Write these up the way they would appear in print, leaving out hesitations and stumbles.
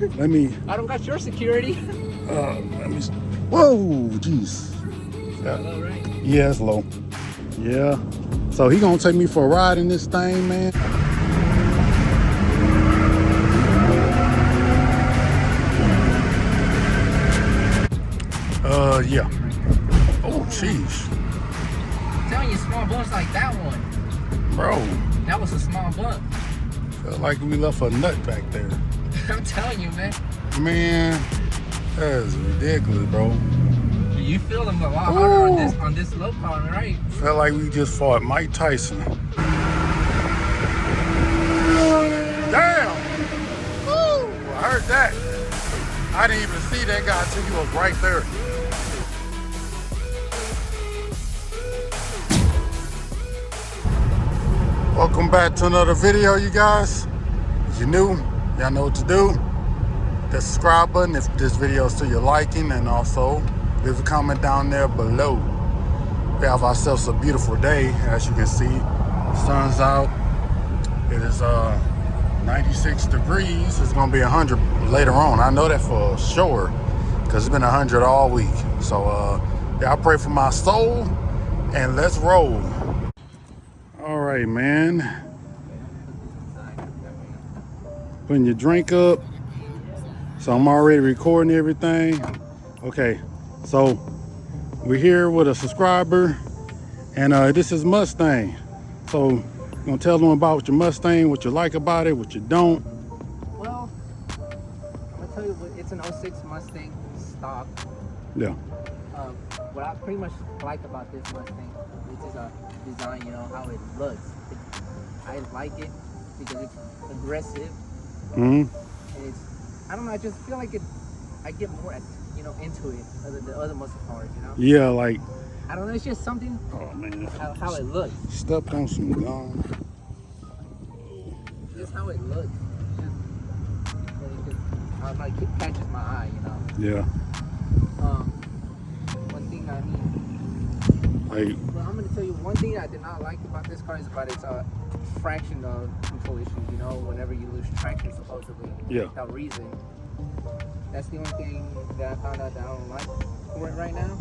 Let me. I don't got your security. Let me. Whoa, jeez. Low, right? Yeah, it's low. Yeah. So he gonna take me for a ride in this thing, man. Yeah. Oh, jeez. I'm telling you, small bumps like that one. Bro. That was a small bump. Felt like we left a nut back there. I'm telling you, man. Man, that is ridiculous, bro. You feel them a lot harder on this low power, right? Felt like we just fought Mike Tyson. Damn! Woo! I heard that. I didn't even see that guy until he was right there. Welcome back to another video, you guys. If you're new, y'all know what to do. Hit the subscribe button if this video is to your liking, and also leave a comment down there below. We have ourselves a beautiful day, as you can see. The sun's out. It is 96 degrees. It's gonna be 100 later on. I know that for sure, because it's been 100 all week. So yeah, I pray for my soul, and let's roll. All right, man. Putting your drink up. So I'm already recording everything. Okay, so we're here with a subscriber, and this is Mustang. So you're gonna tell them about your Mustang, what you like about it, what you don't. Well, I'm gonna tell you what, it's an 06 Mustang stock. Yeah. What I pretty much like about this Mustang, which is a design, you know, how it looks. I like it because it's aggressive. Mm-hmm. And it's, I don't know, I just feel like I get more, you know, into it than the other muscle cars, you know? Yeah, like. I don't know, it's just something, Oh man. how it looks. Stepped on some gum. Just how it looks. I don't know, it catches my eye, you know? Yeah. One thing I mean, Like. well, I'm gonna tell you one thing I did not like about this car is about its traction control issues. You know, whenever you lose traction supposedly, Yeah. without reason. That's the only thing that I found out that I don't like for it right now.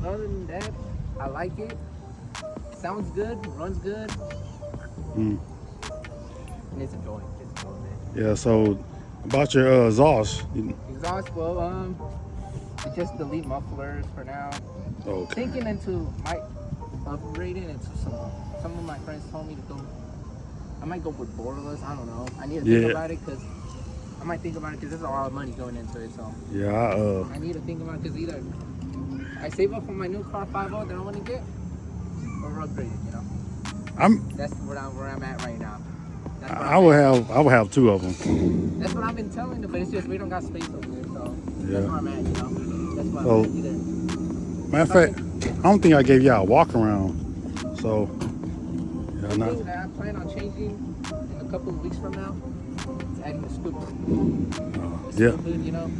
Other than that, I like it. Sounds good, runs good, Mm. and it's a joy. It's a joy, man. Yeah. So about your exhaust. Exhaust, well, just delete mufflers for now. Okay. Thinking into might upgrade it into some of my friends told me to go. I might go with borderless. I don't know. I need to think about it because I might think about it because there's a lot of money going into it. So Yeah. I need to think about it because either I save up for my new car 5.0 that I want to get, or upgrade it. You know. That's where I'm at right now. I would have two of them. That's what I've been telling them, but it's just we don't got space over there, so Yeah. that's where I'm at. You know. That's why So, I'm either. Matter of fact, I don't think I gave y'all a walk around. So, yeah, The thing that I plan on changing in a couple of weeks from now is adding the scoop hood. Yeah. Scoop hood, you know,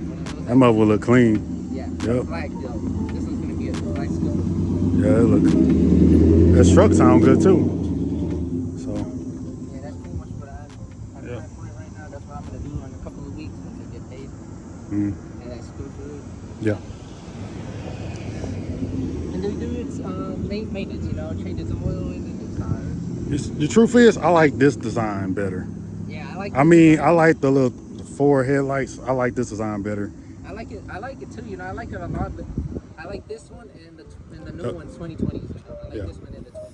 That mother will look clean. yeah. Yep. Black though. This one's gonna be a black scoop hood. Yeah, it look. That truck sound good too. So. Yeah, that's pretty much what I plan for it right now. That's what I'm gonna do in a couple of weeks once I get paid. Mm. And that scoop hood. Yeah. And then do its maintenance, you know, change its oil and then its tires. The truth is, I like this design better. Yeah, I like. I mean, I like the four headlights. I like this design better. I like it too. You know, I like it a lot. But I like this one and the new one, 2020s. You know? I like this one and the 20s.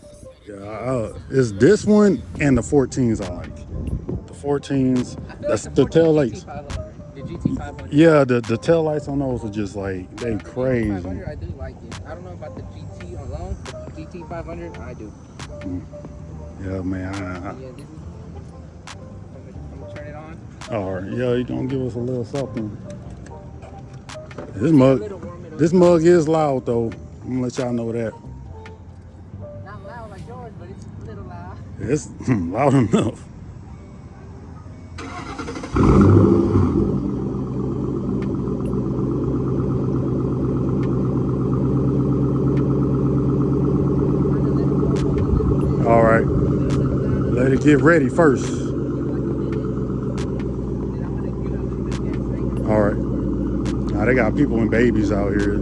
Yeah, it's this one and the 14s I like. The 14s, that's the tail lights. The GT500. Yeah, the tail lights on those are just like, they crazy. GT500, I do like it. I don't know about the GT alone, but GT500, I do. Yeah, man. Yeah, I'm gonna turn it on. All right, yeah, you gonna give us a little something. This mug is loud though. I'm gonna let y'all know that. Not loud like yours, but it's a little loud. It's loud enough. All right, let it get ready first. Then I'm gonna All right. Now they got people and babies out here.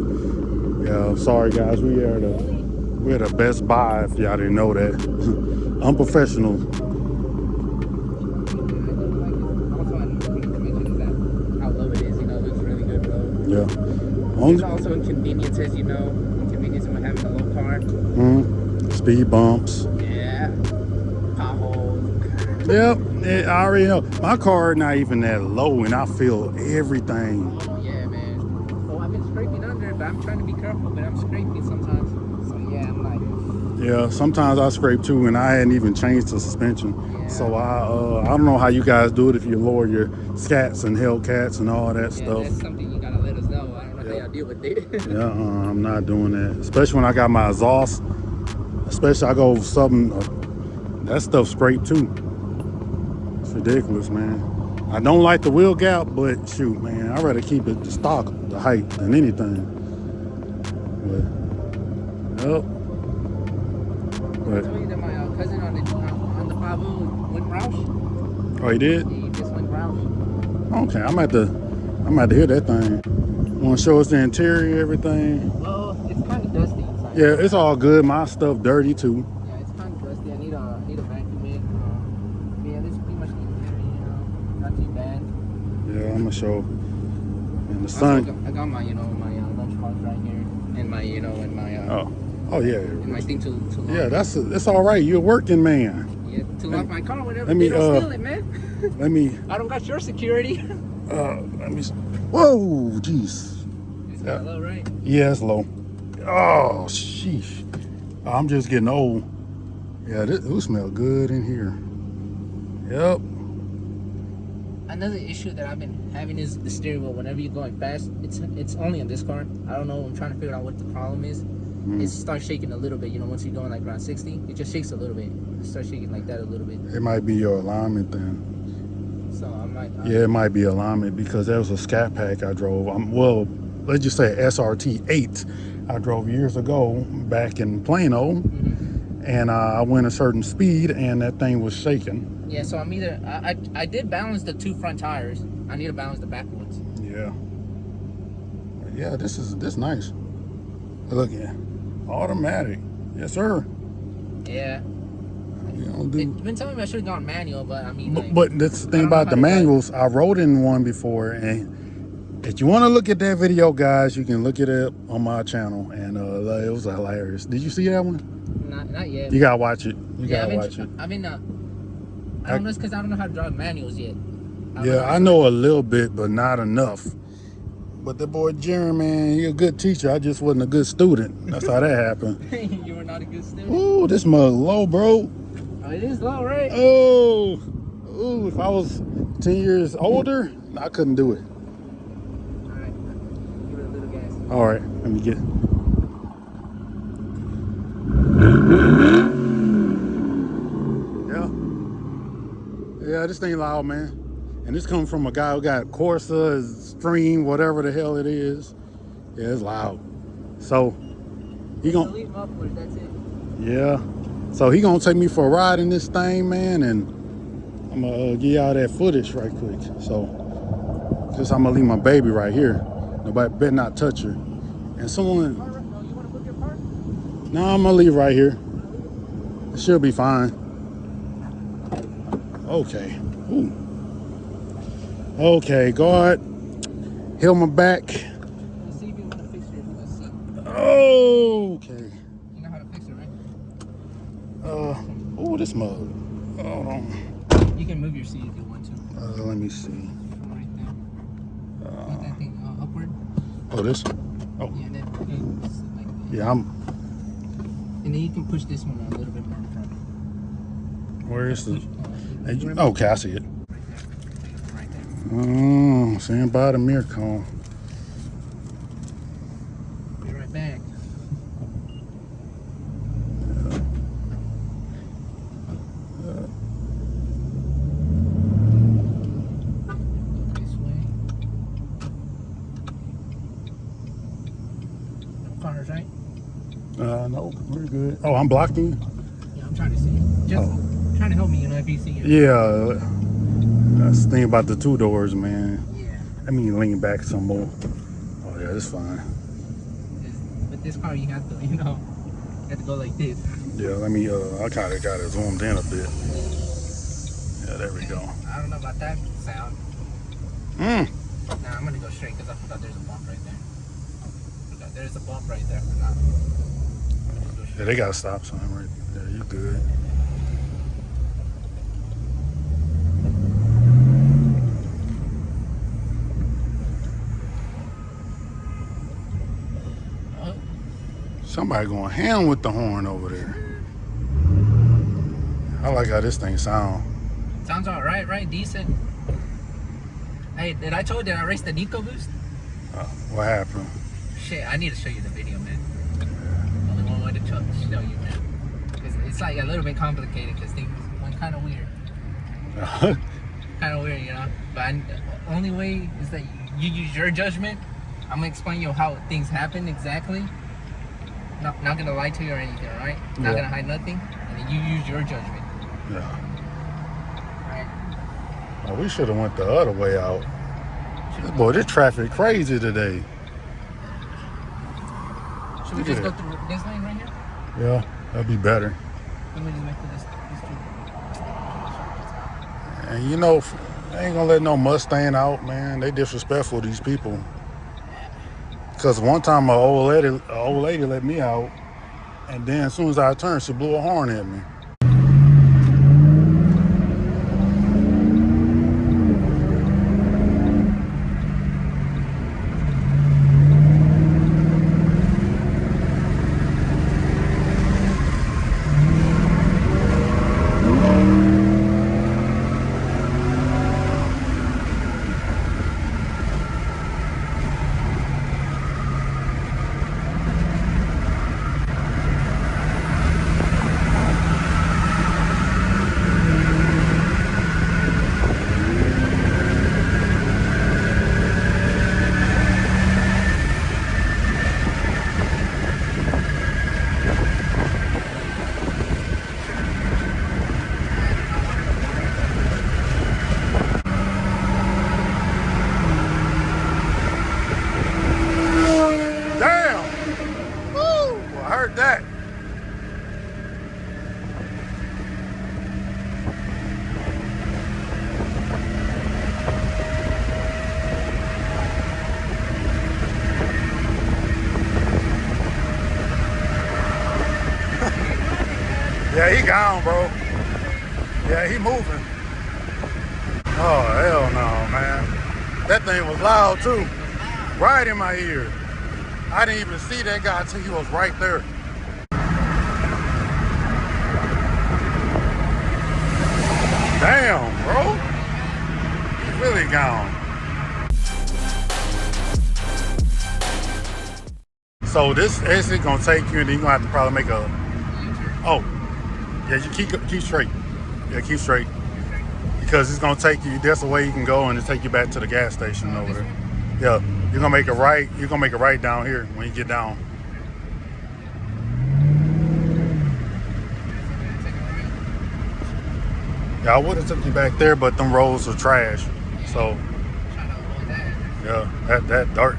Yeah, sorry guys, we are we're the Best Buy if y'all didn't know that. Unprofessional. How low it is, you know, it looks really good, bro. Yeah. There's also inconveniences, you know, inconvenience of having a low car. Speed bumps. Yeah. Potholes. Yep, I already know. My car not even that low, and I feel everything. Oh yeah, man. Well, I've been scraping under, but I'm trying to be careful. But I'm scraping sometimes. So yeah, I'm like. Yeah, sometimes I scrape too, and I hadn't even changed the suspension. Yeah. So I don't know how you guys do it if you lower your scats and Hellcats and all that stuff. That's something you gotta let us know. I don't know how y'all deal with it. Yeah, I'm not doing that. Especially when I got my exhaust. Especially I go something that stuff scrape too. It's ridiculous, man. I don't like the wheel gap, but shoot, man, I'd rather keep it the stock, the height, than anything. But, yep. I told you that my cousin on the 5 went Roush. Oh, he did? Yeah, he just went Roush. Okay, I'm at to hear that thing. Want to show us the interior, everything? Well, it's kind of dusty inside. Yeah, it's all good. My stuff dirty too. Yeah, it's kind of dusty. I need a vacuum it. Yeah, this is pretty much the interior, you know, not too bad. Yeah, I'm gonna show. And the sun. I got my, my lunchbox right here, and my, and my. Oh yeah. And my thing to yeah, that's all right. You're a working man. Yeah, to lock my car, whatever. Let me steal it, man. Let me. I don't got your security. Let me. Whoa, jeez. It's kind of low, right? Yeah, it's low. Oh, sheesh. I'm just getting old. Yeah, this smells good in here. Yep. Another issue that I've been having is the steering wheel. Whenever you're going fast, it's only on this car. I don't know. I'm trying to figure out what the problem is. It starts shaking a little bit. Once you're going like around 60, it just shakes a little bit. It starts shaking like that a little bit. It might be your alignment then. So I'm like. Yeah, it might be alignment because that was a Scat Pack I drove. Well, let's just say SRT 8 I drove years ago back in Plano, and I went a certain speed and that thing was shaking. Yeah, so I'm either I did balance the 2 front tires. I need to balance the back ones. Yeah. Yeah, this nice. Look, yeah, automatic. Yes, sir. Yeah. It's been telling me I should have gone manual, but I mean. But that's the thing about the manuals. I rode in one before, and if you want to look at that video, guys, you can look it up on my channel, and it was hilarious. Did you see that one? Not yet. You gotta watch it. You gotta watch it. I mean, I don't know, it's because I don't know how to drive manuals yet. I know a little bit, but not enough. But that boy Jeremy, man, he's a good teacher. I just wasn't a good student. That's how that happened. You were not a good student? Ooh, this mug low, bro. Oh, it is low, right? Oh, ooh, if I was 10 years older, I couldn't do it. All right, give it a little gas. All right, let me get it. Yeah, this thing loud, man. And this comes from a guy who got Corsa, Stream, whatever the hell it is. Yeah, it's loud. So he gonna leave upwards, that's it. Yeah. So he gonna take me for a ride in this thing, man, and I'm gonna give y'all that footage right quick. So just I'm gonna leave my baby right here. Nobody better not touch her. And someone. No, you wanna put your car? No, I'm gonna leave right here. It should be fine. Okay. Ooh. Okay, guard. Heal my back. Let's see if you want to fix your seat. Okay. You know how to fix it, right? Oh, this mug. Hold on. You can move your seat if you want to. Let me see. Right there. Put that thing upward. Oh, this? Oh. Yeah, and then like that. Yeah, I'm. And then you can push this one a little bit more in front. Where is the? Okay, I see it. Right there. Oh, stand by the mirror cone. Be right back. This way. No cars, right? No, we're good. Oh, I'm blocking you? Yeah, I'm trying to see. Just trying to help me, if you see it. Yeah. That's the thing about the 2 doors, man. Yeah. Let me lean back some more. Oh yeah, it's fine. With this car, you have to, you have to go like this. Yeah, let me, I kind of got it zoomed in a bit. Yeah, there we go. I don't know about that sound. Nah, I'm gonna go straight because I forgot there's a bump right there. There's a bump right there. Yeah, they got a stop sign right there. You good. Somebody going ham with the horn over there. I like how this thing sound. Sounds all right, right? Decent. Hey, did I race the Nico Boost? What happened? Shit, I need to show you the video, man. Only one way to show you, man. It's like a little bit complicated because things went kind of weird. Kind of weird, But the only way is that you use your judgment. I'm gonna explain you how things happen exactly. Not gonna lie to you or anything, right? Not gonna hide nothing, and then you use your judgment. Yeah. Right. Oh, we should have went the other way out. Boy, this traffic crazy today. Should we just go through this lane right here? Yeah, that'd be better. Let me just make this And they ain't gonna let no Mustang out, man. They disrespectful, these people. Because one time an old lady let me out, and then as soon as I turned, she blew a horn at me. That. Yeah, he gone, bro. Yeah, he moving. Oh, hell no, man. That thing was loud, too. Right in my ear. I didn't even see that guy until he was right there. Damn, bro. He's really gone. So this exit gonna take you, and then you're gonna have to probably make a. Oh, yeah, you keep straight. Yeah, keep straight. Because it's gonna take you. That's the way you can go, and it'll take you back to the gas station over there. Yeah, you're gonna make a right. You're gonna make a right down here when you get down. Yeah, I would have took you back there, but them roads are trash. So, yeah, that dirt.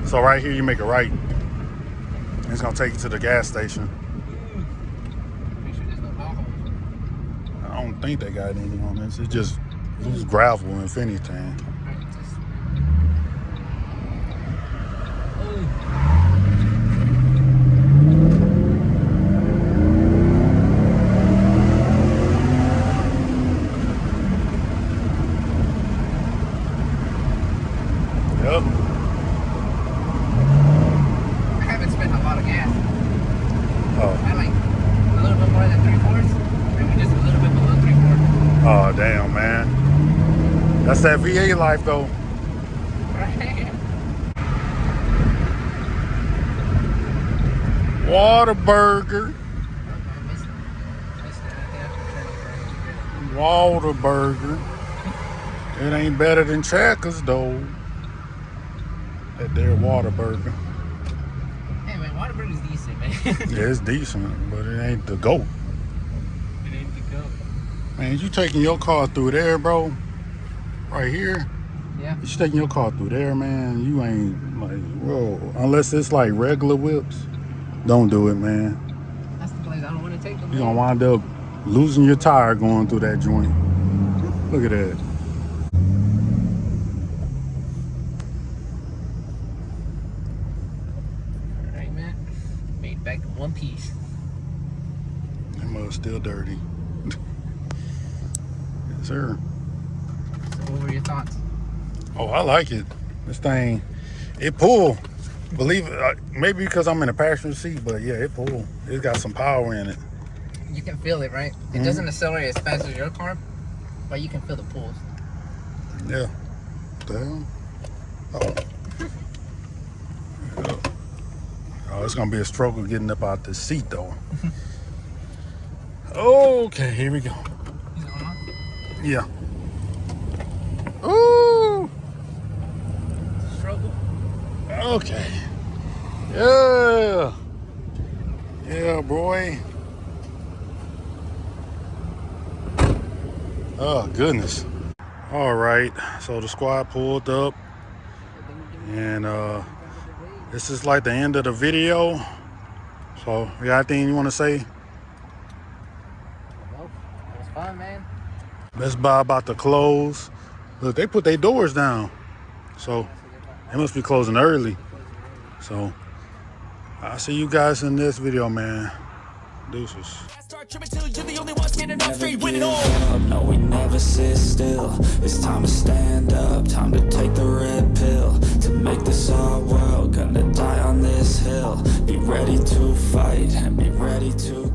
So right here, you make a right. It's gonna take you to the gas station. I don't think they got any on this. It's just gravel, if anything. Yep. I haven't spent a lot of gas. Oh. I like a little bit more than 3/4, maybe just a little bit below 3/4. Oh, damn, man. That's that VA life, though. Right. Whataburger. Whataburger. It ain't better than Checkers, though. That there Whataburger. Hey, man, Whataburger's decent, man. Yeah, it's decent, but it ain't the GOAT. It ain't the GOAT. Man, you taking your car through there, bro? Right here? Yeah. You taking your car through there, man. You ain't like, whoa. Unless it's like regular whips, don't do it, man. That's the place I don't want to take them. You're gonna wind up losing your tire going through that joint. Look at that. Alright, man. Made back in one piece. That mud's still dirty. Yes, sir. So what were your thoughts? Oh, I like it. This thing, it pull. Believe it, maybe because I'm in the passenger seat, but yeah, it pull. It's got some power in it. You can feel it, right? It doesn't accelerate as fast as your car, but you can feel the pulls. Yeah. What the hell? Oh. Oh, it's gonna be a struggle getting up out the seat though. Okay, here we go. Yeah. Ooh. Struggle. Okay. Yeah. Yeah, boy. Oh, goodness. All right. So the squad pulled up. And this is like the end of the video. So, you got anything you want to say? Well, it was fun, man. Best Buy about to close. Look, they put their doors down. So, they must be closing early. So, I'll see you guys in this video, man. Deuces. No, we never sit still. It's time to stand up, time to take the red pill. To make this our world, gonna die on this hill. Be ready to fight and be ready to